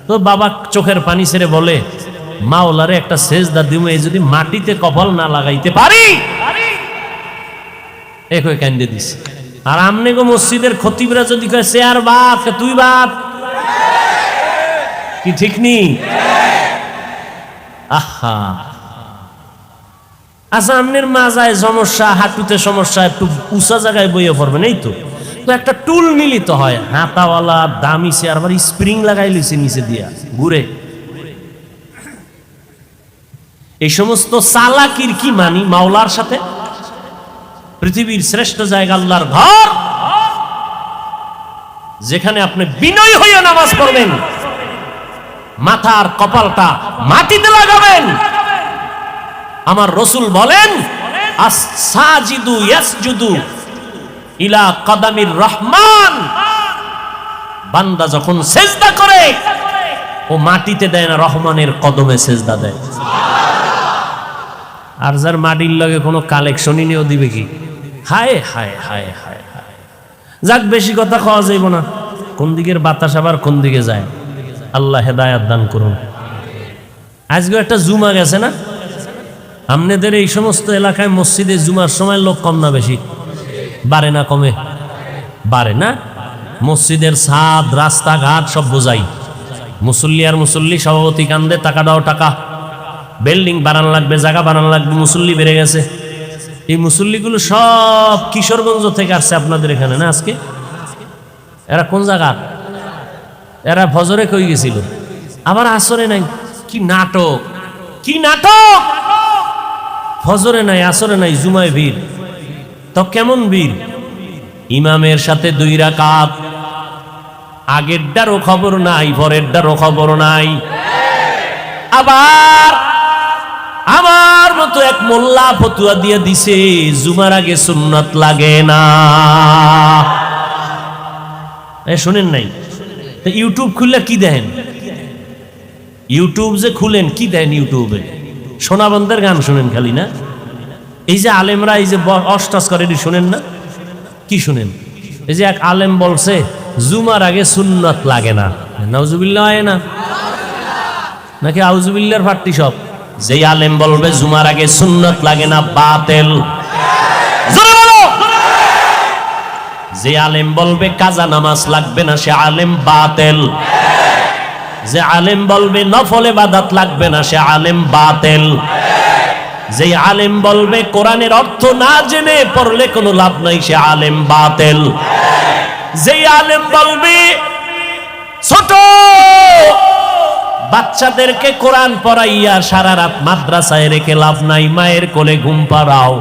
তো বাবা চোখের পানি ছেড়ে বলে, মাওলারে একটা সেজদা দিমু, এই যদি মাটিতে কপাল না লাগাইতে পারি। একই কান্দে দিছে। আর আমনে গো মসজিদের খতিবরা যদি কয় চেয়ার বাপ, তুই বাপ, কি ঠিক নি? আহা, আচ্ছা আমনের মাজায় সমস্যা, হাঁটুতে সমস্যা, একটু উঁচা জায়গায় বইয়ে পড়বেন, এই তো। তো একটা টুল মিলিত হয়, হাতাওয়ালা দামি চেয়ার, আবার স্প্রিং লাগাই লইছে নিচে দিয়া ঘুরে। এই সমস্ত চালাকির কি মানি মাওলার সাথে? পৃথিবীর শ্রেষ্ঠ জায়গা আল্লাহর ঘর, যেখানে আপনি বিনয় হইয়া নামাজ পড়বেন, মাথার কপালটা মাটিতে লাগাবেন। আমার রাসূল বলেন, আস-সাজিদু ইয়াসজুদু ইলা কদামির রহমান। বান্দা যখন সেজদা করে, ও মাটিতে দেয় না, রহমানের কদমে সেজদা দেয়। আর যার মাটির লগে কোনো কালেকশনই নেও দিবে কি? হায় হায় হায় হায় হায়। যাক, বেশি কথা খাওয়া যাইব না। কোন দিকের বাতাস আবার কোন দিকে যায়, আল্লাহ হেদায়াত দান করুন। আজকে একটা জুমা গেছে না, আপনাদের এই সমস্ত এলাকায় মসজিদে জুমার সময় লোক কম না বেশি? বাড়ে না কমে? বাড়ে না। মসজিদের ছাদ, রাস্তাঘাট সব বোঝাই, মুসল্লি আর মুসল্লি, সভাপতি কান্দে টাকা দাও টাকা, বিল্ডিং বানানো লাগবে, জায়গা বানানো লাগবে, মুসল্লি বেড়ে গেছে। এই মুসল্লিগুলো সব কিশোরগঞ্জ থেকে আসছে আপনাদের এখানে না আজকে? এরা কোন জায়গা? এরা ফজরে কই গেছিল, আবার আসরে নাই। কি নাটক, কি নাটক! ফজরে নাই, আসরে নাই, জুমায় ভিড়। তো কেমন ভিড়? ইমামের সাথে 2 রাকাত, আগেরটারও খবর নাই, পরেরটারও খবর নাই। আবার আমার মতো এক মোল্লা ফতুয়া দিয়ে দিছে, জুমার আগে সুন্নাত লাগে না। শুনেন নাই? ইউটিউব খুললে কি দেখেন? ইউটিউব যে খুলেন, কি দেন ইউটিউবে? সোনাবন্ধের গান শুনেন খালি না? এই যে আলেমরা এই যে অষ্টাস করে, এটি শুনেন না? কি শুনেন? এই যে এক আলেম বলছে জুমার আগে সুন্নাত লাগে না। নাউজুবিল্লাহ হয় না নাকি আউজুবিল্লাহর ফাটতি সব? যে আলেম বলবে জুমার আগে সুন্নাত লাগে না, বাতিল। জোরে বলো। যে আলেম বলবে কাজা নামাজ লাগবে না, সে আলেম বাতিল। যে আলেম বলবে নফল ইবাদত লাগবে না, সে আলেম বাতিল। যে আলেম বলবে কোরআনের অর্থ না জেনে পড়লে কোনো লাভ নাই, সে আলেম বাতিল। যে আলেম বলবে ছোট বাচ্চাদেরকে কোরআন পড়াইয়া সারা রাত মাদ্রাসায় রেখে লাভ নাই, মায়ের কোলে ঘুম পাড়াও,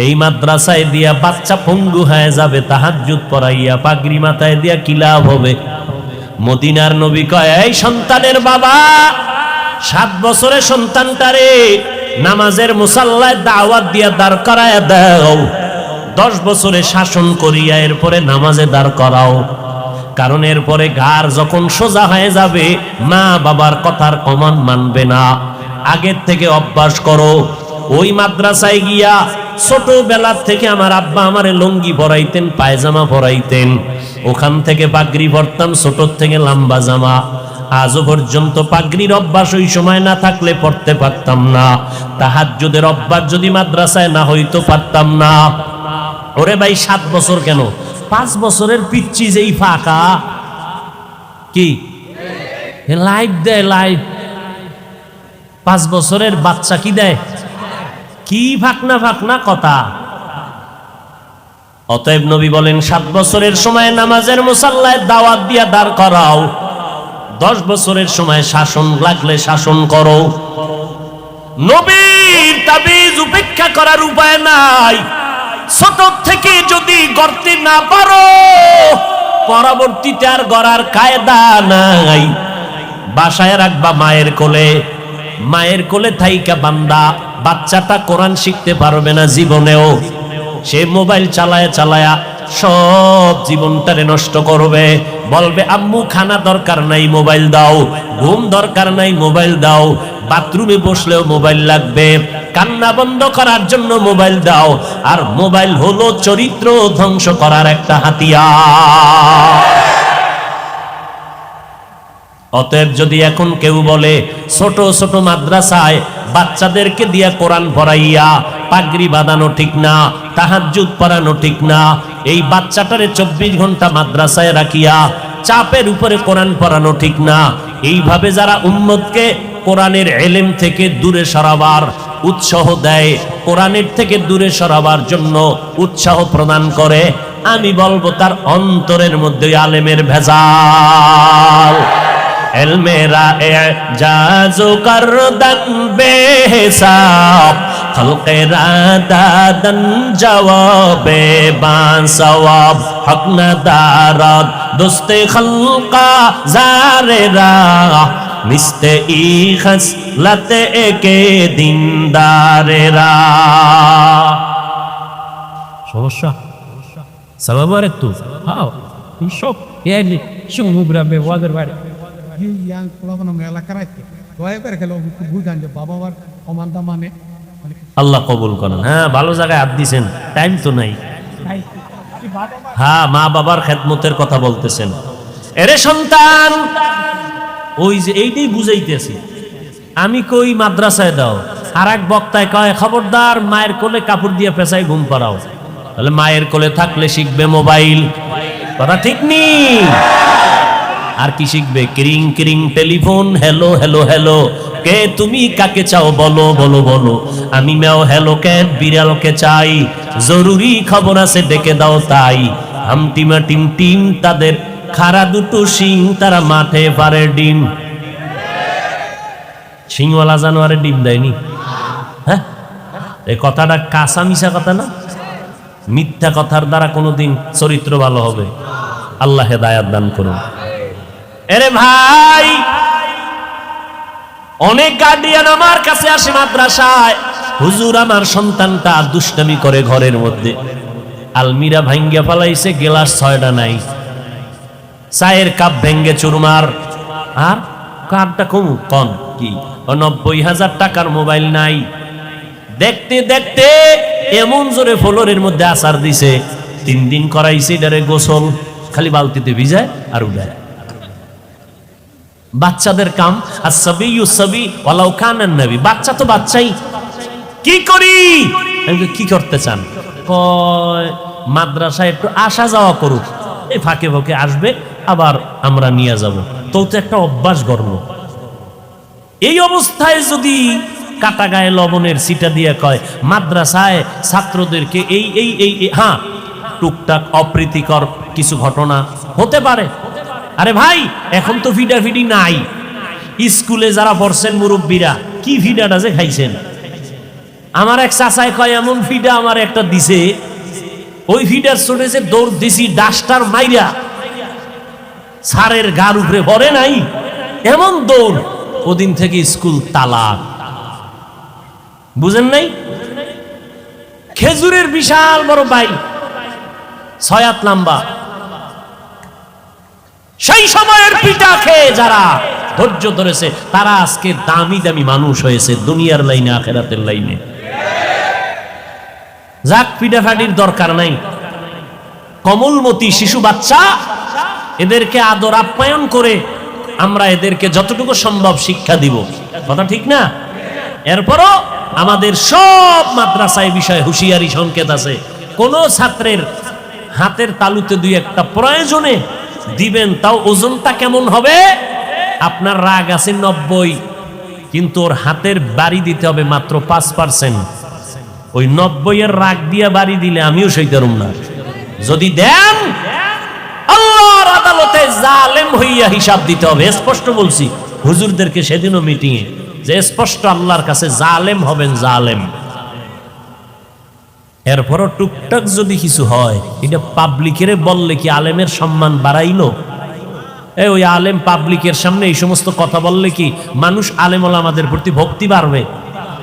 এই মাদ্রাসায় দিয়া বাচ্চা পঙ্গু হয়ে যাবে, তাহাজ্জুদ পড়াইয়া পাগড়ি মাথায় দিয়া কি লাভ হবে? মদিনার নবী কয়, এই সন্তানের বাবা, 7 বছরের সন্তানটারে নামাজের মুসাল্লায় দাওয়াত দিয়া দাঁড় করায়া দাও, 10 বছরে শাসন করিয়া এরপরে নামাজে দাঁড় করাও। কারণ এরপরে ঘাড় যখন সোজা হয়ে যাবে, মা বাবার কথার কমান মানবে না। আগের থেকে অভ্যাস করো। ওই মাদ্রাসায় গিয়া ছোটবেলা থেকে আমার আব্বা আমারে লুঙ্গি পরাইতেন, পায়জামা পরাইতেন, ওখান থেকে পাগড়ি পরতাম, ছোট থেকে লম্বা জামা। আজও পর্যন্ত পাগড়ির অভ্যাস ওই সময় না থাকলে পড়তে পারতাম না। তাহাজ্জুদের অভ্যাস যদি মাদ্রাসায় না হইতো পারতাম না। ওরে ভাই, 7 বছর কেন, 5 বছরের পিচ্চি যেই ফাঁকা, কি লাইভ দেয়, লাইভ। 5 বছরের বাচ্চা কি দেয়? কি ফাঁকনা ফাঁকনা কথা। অতএব নবী বলেন 7 বছরের সময় নামাজের মুসাল্লায় দাওয়াত দিয়া দাঁড় করাও, 10 বছরের সময় শাসন লাগলে শাসন করো। নবীর তাবিজ উপেক্ষা করার উপায় নাই। ছোট থেকে যদি গড়তে না পারো, পরবর্তীতে আর গড়ার কায়দা নাই। বাসায় রাখবা মায়ের কোলে, মায়ের কোলে থাইকা বান্দা বাচ্চাটা কোরআন শিখতে পারবে না জীবনেও। সে মোবাইল চালায়া চালায়া সব জীবনটারে নষ্ট করবে। বলবে আম্মু খানা দরকার নাই, মোবাইল দাও। ঘুম দরকার নাই, মোবাইল দাও। বাথরুমে বসলেও মোবাইল লাগবে। কান্না বন্ধ করার জন্য মোবাইল দাও। আর মোবাইল হলো চরিত্র ধ্বংস করার একটা হাতিয়ার। অতএব যদি এখন কেউ বলে ছোট ছোট মাদ্রাসায় বাচ্চাদেরকে দিয়া কোরআন পড়াইয়া পাগড়ি বাঁধানো ঠিক না, তাহাজ্জুদ পড়ানো ঠিক না, এই বাচ্চাটারে 24 ঘন্টা মাদ্রাসায় রাখিয়া চাপের উপরে কোরআন পড়ানো ঠিক না, এইভাবে যারা উম্মতকে কোরআনের ইলম থেকে দূরে সরাবার উৎসাহ দেয়, কোরআনের থেকে দূরে সরাবার জন্য উৎসাহ প্রদান করে, আমি বলবো তার অন্তরের মধ্যে আলেমের ভেজাল। ইলমেরা এজাজু করদান বেহিসাব, খলকেরা দাদান জওয়াবে বাসওয়াব, হক না দারাত দোস্তে খলকা জারেরা, মিস্তে ই খসলতে একে দিনদারেরা। সমস্যা সাবাব আর একটু হাও সব এলি শুনুগ্রা মে ওয়াদের বাড়ি ইয়াং পোলাপানা মেলা করাইতে দয়া করে খেলো বুঝান যে বাবা আমার অমানতা মানে আল্লাহ কবুল করেন। হ্যাঁ, ভালো জায়গায় হাত দিছেন, টাইম তো নাই। হ্যাঁ, মা বাবার খেদমতের কথা বলতেছেন। এরে সন্তান, ওই যে এইটাই বুঝাইতেছি আমি, কই মাদ্রাসায় দাও, আর এক বক্তায় কয় খবরদার মায়ের কোলে কাপড় দিয়ে পেঁচাই ঘুম পাড়াও। তাহলে মায়ের কোলে থাকলে শিখবে মোবাইল, কথা ঠিক নি? আর কি শিখবে? ক্রিং ক্রিং টেলিফোন, হ্যালো হ্যালো হ্যালো, কে তুমি কাকে চাও বলো বলো বলো, আমি ম্যাও হ্যালো ক্যাট বিড়ালকে চাই, জরুরি খবর আছে ডেকে দাও তাই, হামটিমা টিম টিম তাদের খাড়া দুটো শিং, তারা মাঠে পারে ডিম। শিংওয়ালা জানোয়ারে ডিম দেয়নি? হ্যাঁ, এই কথাটা কাঁচা মিশা কথা না? মিথ্যা কথার দ্বারা কোনোদিন চরিত্র ভালো হবে? আল্লাহ হেদায়াত দান করুন। এরে ভাই, অনেক গার্ডিয়ান আমার কাছে আসে মাদ্রাসায়, হুজুর আমার সন্তানটা দুষ্টামি করে ঘরের মধ্যে, আলমিরা ভাঙ্গিয়া ফেলাইছে, গ্লাস 6টা নাই, চায়ের কাপ ভেঙ্গে চুরমার, আর কারটা কমু কন কি 90,000 টাকার মোবাইল নাই। দেখতে দেখতে এমন জোরে ফ্লোরের মধ্যে আসার দিছে, 3 দিন করাইছে এটারে গোসল, খালি বালতিতে ভিজায় আর উড়ায়। বাচ্চাদের কাম আসসাবিয়ু সাবি ওয়ালাউ কানান নবী, বাচ্চা তো বাচ্চাই। কি করি? আমি কি করতে চান? কয় মাদ্রাসায় একটু আসা যাওয়া করুক, এই ফাঁকে ফাঁকে আসবে, আবার আমরা নিয়ে যাব, তো একটা অভ্যাস গড়ল। এই অবস্থায় যদি কাটা গায়ে লবণের সিটা দিয়ে কয় মাদ্রাসায় ছাত্রদেরকে এই এই এই হ্যাঁ, টুকটাক অপ্রীতিকর কিছু ঘটনা হতে পারে। আরে ভাই, এখন তো ফিডাফিডি নাই। স্কুলে যারা পড়ছেন মুরব্বীরা, কি ফিডাটা যে খাইছেন। আমার এক চাচায় কয় এমন ফিডা আমার একটা দিছে, ওই ফিডার চড়ে যে দৌড় দিছি ডাস্টার মাইরা, সারের গার উপরে ভরে নাই, এমন দৌড়। ওদিন থেকে স্কুল তালাক। বুঝেন নাই? খেজুরের বিশাল বড় বাই, 6 হাত লম্বা, সেই সময়ের পিঠা খেয়ে যারা ধৈর্য ধরেছে তারা আজকে দামি দামি মানুষ হয়েছে, দুনিয়ার লাইনে আখেরাতের লাইনে। যাক, পিঠাফাটির দরকার নাই। কমলমতি শিশু বাচ্চা, এদেরকে আদর আপ্যায়ন করে আমরা এদেরকে যতটুকু সম্ভব শিক্ষা দিব, কথা ঠিক না? এরপরও আমাদের সব মাদ্রাসায় বিষয়ে হুঁশিয়ারি সংকেত আছে। কোন ছাত্রের হাতের তালুতে 2-1টা প্রয়োজনে দিবেন, তাও ওজনটা কেমন হবে? আপনার রাগ আছে 90, কিন্তু ওর হাতের বাড়ি দিতে হবে মাত্র 5%। ওই 90-এর রাগ দিয়া বাড়ি দিলে আমিও সইতারুম না। যদি দেন, আল্লাহর আদালতে জালেম হইয়া হিসাব দিতে হবে। স্পষ্ট বলছি হুজুরদেরকে সেদিনও মিটিংয়ে, যে স্পষ্ট আল্লাহর কাছে জালেম হবেন, জালেম। এরপরও টুকটাক যদি কিছু হয়, এটা পাবলিকের বললে কি আলেমের সম্মান বাড়াইলো? ওই আলেম পাবলিকের সামনে এই সমস্ত কথা বললে কি মানুষ আলেম ওলামাদের প্রতি ভক্তি বাড়বে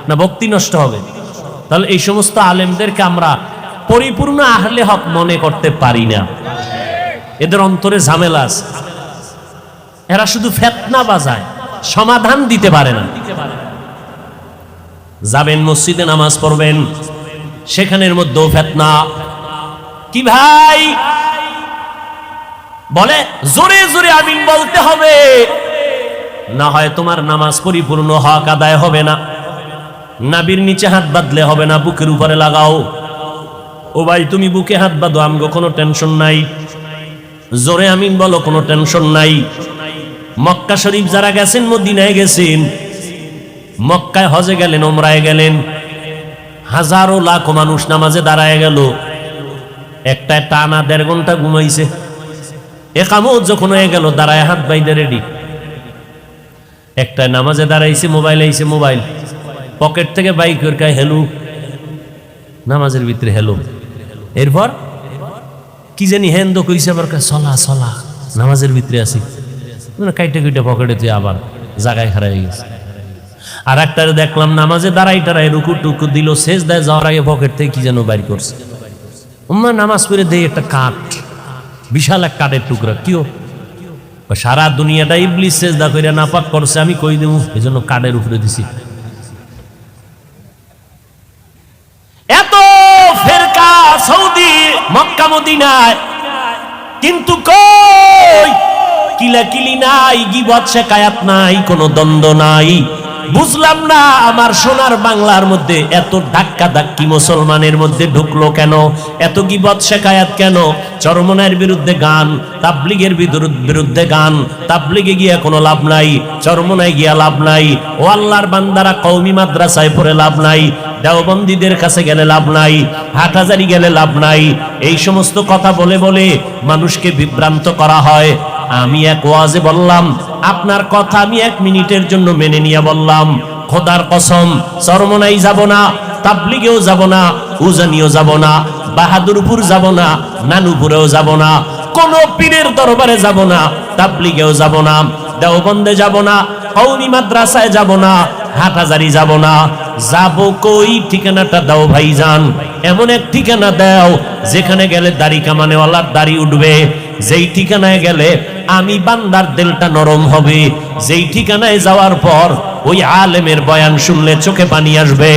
না ভক্তি নষ্ট হবে? তাহলে এই সমস্ত আলেমদেরকে আমরা পরিপূর্ণ আহলে হক মনে করতে পারি না। এদের অন্তরে ঝামেলা আছে, এরা শুধু ফেতনা বাজায়, সমাধান দিতে পারে না। যাবেন মসজিদে নামাজ পড়বেন, সেখানের মধ্যেও ফেতনা। কি ভাই বলে জোরে জোরে আমিন বলতে হবে, না হয় তোমার নামাজ পরিপূর্ণ হক আদায় হবে না। নাবির নিচে হাত বাঁধলে হবে না, বুকের উপরে লাগাও। ও ভাই, তুমি বুকে হাত বাঁধো, আমগো কোনো টেনশন নাই। জোরে আমিন বলো, কোনো টেনশন নাই। মক্কা শরীফ যারা গেছেন, মদিনায় গেছেন, মক্কায় হজে গেলেন, ওমরায় গেলেন, হাজারো লাখো মানুষ নামাজে দাঁড়ায় গেল, একটা টানা 1.5 ঘন্টা ঘুমাইছে। একামত যখন হয়ে গেল, দাঁড়ায় হাত বাইদে রেডি। একটা নামাজে দাঁড়াইছে, মোবাইল আইছে, মোবাইল পকেট থেকে বাইক করে হেলু, নামাজের ভিতরে হেলু। এরপর কি জানি হেন্দ কইছে, আবার চলা চলা, নামাজের ভিতরে আছি, কাইটে কুইটে পকেটে তুই আবার জায়গায় খারাপ হয়ে গেছে। আর একটা দেখলাম নামাজে দাঁড়াই টাড়াই রুকু টুকু দিল, শেষ দেয় যাওয়ার আগে পকেট থেকে কি যেন বাইর করছে। নামাজ পড়ে দেই একটা কাঠ, বিশাল এক কাঠের টুকরা, কিও সারা দুনিয়াটা ইবলিস সেজদা কইরা নাপাক করছে, আমি কই দেব, এজন্য কাঠের উপরে দিছি। এত ফেরকা সৌদি মক্কা মদিনায়, কিন্তু কই কিলাকিলি নাই, গীবত শেকায়াত নাই, কোনো দ্বন্দ্ব নাই। বুঝলাম না আমার সোনার বাংলার মধ্যে এত ধাক্কা ধাক্কি মুসলমানের মধ্যে ঢুকলো কেন, এত গীবত শেকায়াত কেন? চরমনায়ের বিরুদ্ধে গান, তাবলিগের বিরুদ্ধে গান, তাবলিগে গিয়া কোনো লাভ নাই, চরমনায় গিয়া লাভ নাই, ও আল্লাহর বান্দারা কওমি মাদ্রাসায় পড়ে লাভ নাই, দেওবন্দীদের কাছে গেলে লাভ নাই, হাটহাজারি গেলে লাভ নাই। এই সমস্ত কথা বলে বলে মানুষকে বিভ্রান্ত করা হয়। আমি এক ওয়াজে বললাম, আপনার কথা আমি 1 মিনিটের জন্য মেনে নিয়ে বললাম, খোদার কসম চরমনাই যাব না, তাবলিগেও যাব না, উজানিও যাব না, বাহাদুরপুর যাব না, নানুপুরেও যাব না, কোন পীরের দরবারে যাব না, তাবলিগেও যাব না, দেওবন্দে যাব না, কওমি মাদ্রাসায় যাব না, হাটহাজারি যাব না। যাব কই? ঠিকানাটা দাও ভাইজান, এমন এক ঠিকানা দাও যেখানে গেলে দাড়ি কামানেওয়ালার দাড়ি উঠবে, যেই ঠিকানায় গেলে আমি বান্দার দিলটা নরম হবে, যেই ঠিকানায় যাওয়ার পর ওই আলেমের বয়ান শুনলে চোখে পানি আসবে,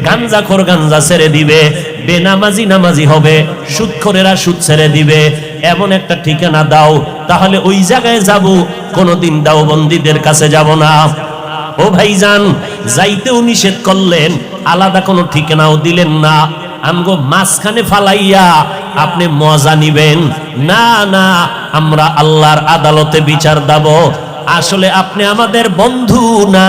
গাঞ্জাখোর গাঞ্জা ছেড়ে দিবে, বেনামাজি নামাজি হবে, সুদখোরেরা সুদ ছেড়ে দিবে। এমন একটা ঠিকানা দাও, তাহলে ওই জায়গায় যাব, কোনোদিন দেওবন্দীদের কাছে যাব না। ও ভাইজান, যাইতেও নিষেধ করলেন, আলাদা কোনো ঠিকানাও দিলেন না, আমগো মাঝখানে ফালাইয়া আপনি মজা নিবেন না। না, আমরা আল্লাহর আদালতে বিচার দেব। আসলে আপনি আমাদের বন্ধু না,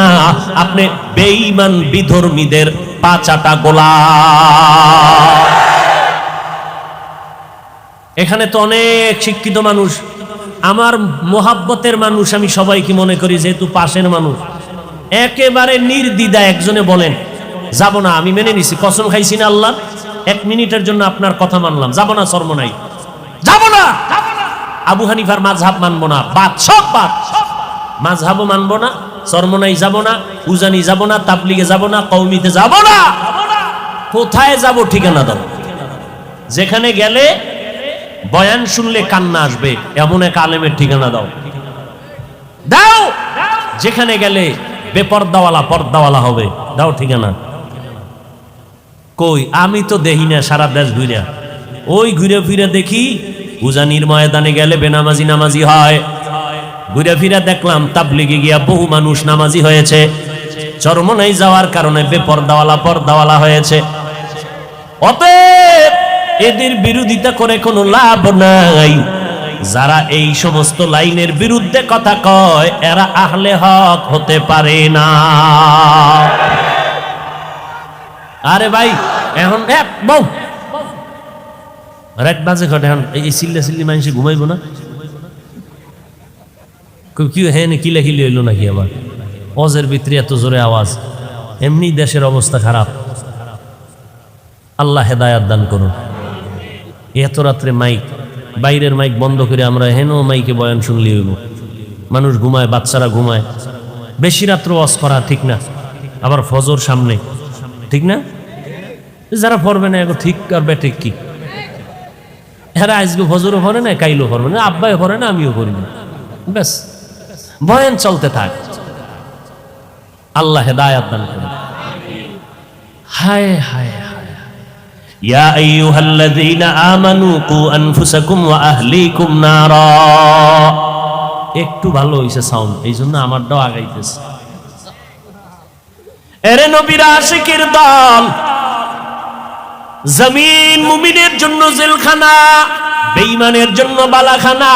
আপনি বেঈমান বিধর্মীদের পাচাটা গোলাম। এখানে তো অনেক শিক্ষিত মানুষ, আমার মোহাব্বতের মানুষ, আমি সবাইকে মনে করি, যেহেতু পাশের মানুষ, একেবারে নির্দ্বিধা একজনে বলেন যাব না, আমি মেনে নিছি, কসম খাইছি না আল্লাহ, 1 মিনিটের জন্য আপনার কথা মানলাম, যাব না, চরমনাই যাব না, আবু হানিফার মাযহাব মানবো না, বাদ সব বাদ, মাযহাবও মানবো না, চরমনাই যাব না, উজানি যাব না, তাবলিগে যাব না, কওমিতে যাব না। কোথায় যাব? ঠিকানা দাও, যেখানে গেলে বয়ান শুনলে কান্না আসবে, এমন এক আলেমের ঠিকানা দাও, দাও যেখানে গেলে বেপর্দাওয়ালা পর্দাওয়ালা হবে, দাও ঠিকানা। কই? আমি তো দেখি না, সারা দেশ ঘুরে, ওই ঘুরে ফিরে দেখি উজানির ময়দানে গেলে বেনামাজি নামাজি হয়, ঘুরে ফিরে দেখলাম তাবলিগে গিয়া বহু মানুষ নামাজি হয়েছে, চরমনাই যাওয়ার কারণে বেপর্দাওয়ালা পর্দাওয়ালা হয়েছে। অতএব এদের বিরোধিতা করে কোনো লাভ নাই। যারা এই সমস্ত লাইনের বিরুদ্ধে কথা কয়, এরা আহলে হক হতে পারে না। আরে ভাই, এখন বউ রাত বাজে ঘটে, এখন এই চিল্লা চিল্লি মানুষ ঘুমাইবো না? কি হ্যাঁ কিলা কিলি হইল নাকি আবার? অজের ভিতরে এত জোরে আওয়াজ, এমনি দেশের অবস্থা খারাপ। আল্লাহ হেদায়াত দান করুন। এত রাত্রে মাইক, বাইরের মাইক বন্ধ করে আমরা হেন মাইকে বয়ান শুনলি হইব। মানুষ ঘুমায়, বাচ্চারা ঘুমায়, বেশি রাত্র ওয়াজ করা ঠিক না, আবার ফজর সামনে, ঠিক না? যারা পড়বে না এখন ঠিক আর বেঠিক কি? এরা আজকে ফজরও পড়ে না, কাইলও পড়বে না, আব্বাই পড়ে না, আমিও করি না, ব্যাস বয়ান চলতে থাক। আল্লাহ হেদায়াত দান করুন। হায় হায় হায়, ইয়া আইয়ুহাল্লাযীনা আমানু কু আনফুসাকুম ওয়া আহলিকুম নারা। একটু ভালো হইছে সাউন্ড, এই জন্য আমারটাও আগাইতেছে। এরে নবীর আশিকের দল, জমিন মুমিনের জন্য জেলখানা, বেঈমানের জন্য বালাখানা।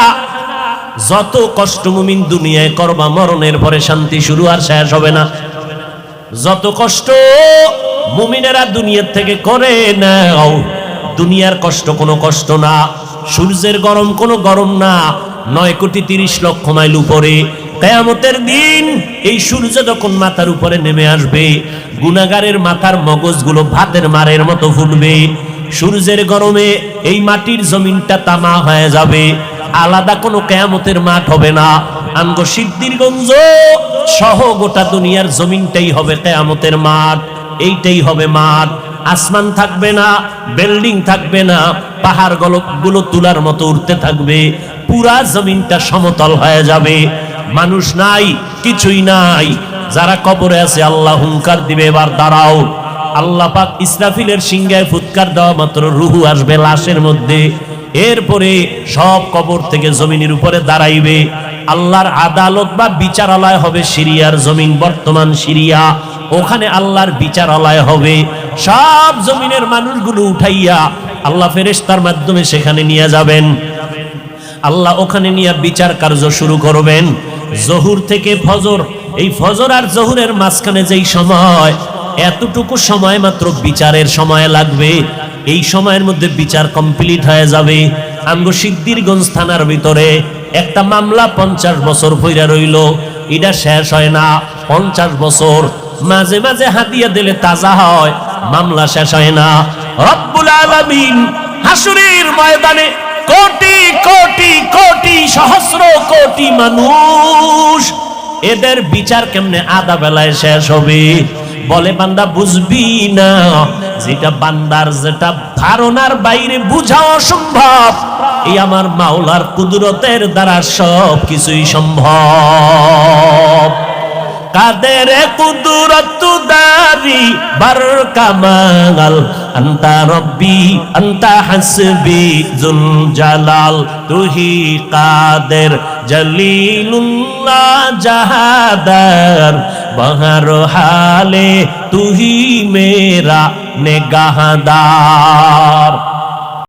যত কষ্ট মুমিন দুনিয়ায় করবা, মরণের পরে শান্তি শুরু আর শেষ হবে না। যত কষ্ট মুমিনেরা দুনিয়ার থেকে করে নাও, দুনিয়ার কষ্ট কোনো কষ্ট না, সূর্যের গরম কোনো গরম না। 9,30,00,000 মাইল উপরে কিয়ামতের দিন এই সূর্য যখন মাথার উপরে নেমে আসবে, গুনাহগারের মাথার মগজগুলো ভাতের মারের মতো ফুটবে। সূর্যের গরমে এই মাটির জমিনটা তামা হয়ে যাবে, আলাদা কোনো কিয়ামতের মাঠ হবে না। আমগো সিদ্ধিরগঞ্জ সহ গোটা দুনিয়ার জমিনটাই হবে কিয়ামতের মাঠ। এইটাই হবে মাঠ। আসমান থাকবে না, বিল্ডিং থাকবে না, পাহাড় গুলো তুলার মতো উঠতে থাকবে, পুরা জমিনটা সমতল হয়ে যাবে। মানুষ নাই, কিছুই নাই। যারা কবরে আছে আল্লাহ হুঙ্কার দিবে, এবার দাঁড়াও। আল্লাহ পাক ইসরাফিলের সিংহায় ফুৎকার দেওয়া মাত্র রুহু আসবে লাশের মধ্যে। এরপরে সব কবর থেকে জমিনের উপরে দাঁড়াইবে। আল্লাহর আদালত বা বিচারালয় হবে সিরিয়ার জমিন, বর্তমান সিরিয়া। ওখানে আল্লাহর বিচারালয় হবে। সব জমিনের মানুষগুলো উঠাইয়া আল্লাহ ফেরেশতার মাধ্যমে সেখানে নিয়ে যাবেন। আল্লাহ ওখানে নিয়ে বিচার কার্য শুরু করবেন। জহুর থেকে ফজর, এই ফজর আর জহুরের মাঝখানে যেই সময়, এতটুকু সময় মাত্র বিচারের সময় লাগবে। এই সময়ের মধ্যে বিচার কমপ্লিট হয়ে যাবে। আমগো সিদ্ধিরগঞ্জ থানার ভিতরে একটা মামলা 50 বছর পইরা রইল, এটা শেষ হয় না। 50 বছর মাঝে মাঝে হাতিয়া দিলে তাজা হয়, মামলা শেষ হয় না। রব্বুল আলামিন হাসরের ময়দানে কোটি কোটি কোটি সহস্র কোটি মানুষ, এদের বিচার কেমনে আধা বেলায় শেষ হবে? বলে বান্দা বুঝবি না, যেটা বান্দার যেটা ধারণার বাইরে বুঝা অসম্ভব, এই আমার মাওলার কুদরতের দ্বারা সব কিছুই সম্ভব। কাদের কুদরত দারি বার কামাল, আন্তা রব্বি আন্তা হাসবি জুল জালাল, তুহি কাদের জলিলুল্লাহ জাহাদার, বহর হালে তুহি মেরা নেগাহদার।